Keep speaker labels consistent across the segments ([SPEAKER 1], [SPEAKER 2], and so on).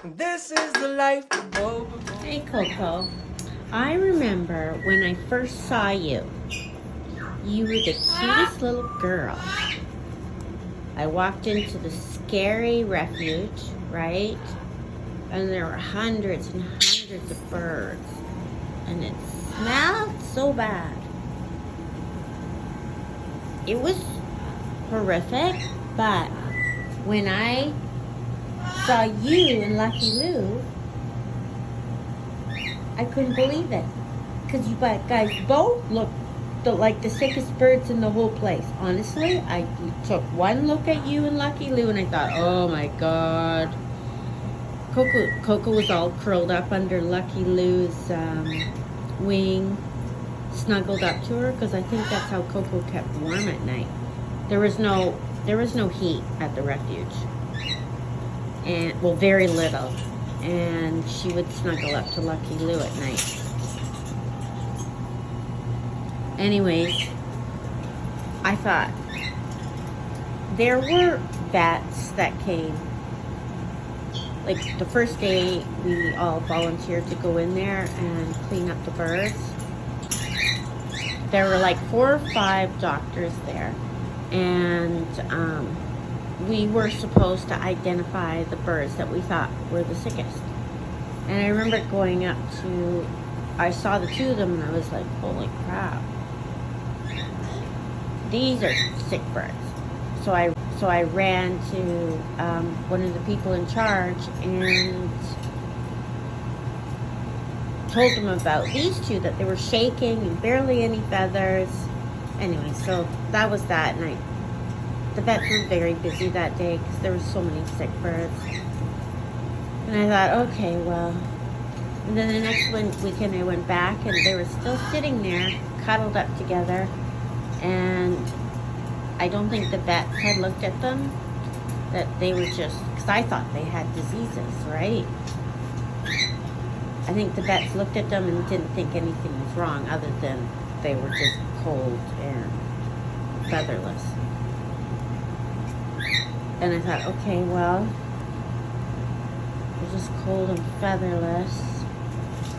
[SPEAKER 1] This is the life of Bobo.
[SPEAKER 2] Hey Coco, I remember when I first saw you. You were the cutest little girl. I walked into the scary refuge, right? And there were hundreds and hundreds of birds. And it smelled so bad. It was horrific, but when I saw you and Lucky Lou, I couldn't believe it. Because you guys both looked like the sickest birds in the whole place. Honestly, I took one look at you and Lucky Lou and I thought, oh my God. Coco was all curled up under Lucky Lou's wing, snuggled up to her, because I think that's how Coco kept warm at night. There was no heat at the refuge. And, well, very little. And she would snuggle up to Lucky Lou at night. Anyways, I thought there were bats that came. Like the first day, we all volunteered to go in there and clean up the birds. There were like 4 or 5 doctors there, and we were supposed to identify the birds that we thought were the sickest. And I remember going up to, I saw the 2 of them and I was like, holy crap. These are sick birds. So I ran to one of the people in charge and told them about these 2, that they were shaking and barely any feathers. Anyway, so that was that night. The vets were very busy that day because there were so many sick birds. And I thought, okay, well. And then the next weekend I went back and they were still sitting there, cuddled up together. And I don't think the vets had looked at them, that they were just, because I thought they had diseases, right? I think the vets looked at them and didn't think anything was wrong other than they were just cold and featherless. And I thought, okay, well, they're just cold and featherless,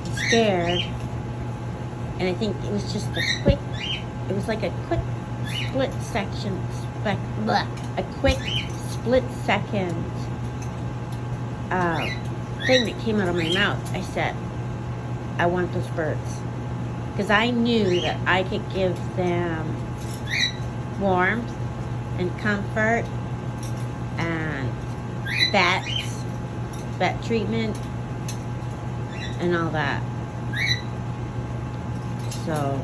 [SPEAKER 2] and scared. And I think it was just it was like a quick split second thing that came out of my mouth. I said, I want those birds. Because I knew that I could give them warmth and comfort and vet treatment and all that. So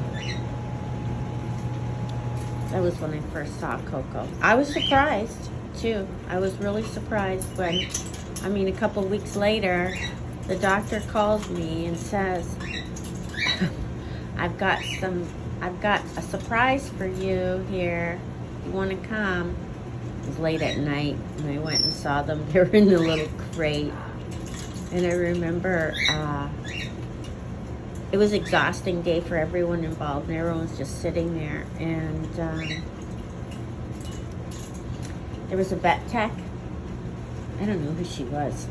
[SPEAKER 2] that was when I first saw Coco. I was surprised too. I was really surprised when, a couple weeks later, the doctor calls me and says, I've got a surprise for you here. You want to come? It was late at night and I went and saw them. They were in a little crate. And I remember it was an exhausting day for everyone involved, and everyone was just sitting there. And there was a vet tech. I don't know who she was.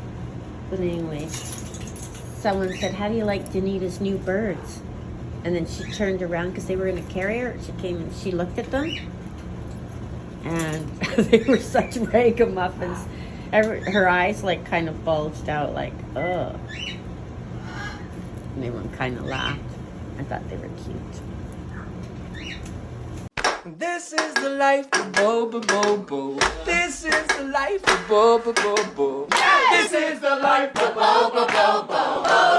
[SPEAKER 2] But anyway, someone said, how do you like Danita's new birds? And then she turned around because they were in a carrier. She came and she looked at them. And they were such ragamuffins. Her eyes kind of bulged out like, ugh. And everyone kind of laughed. I thought they were cute.
[SPEAKER 1] This is the life of Bobo Bobo. This is the life of Bobo Bobo.
[SPEAKER 3] This is the life of Bobo Bobo.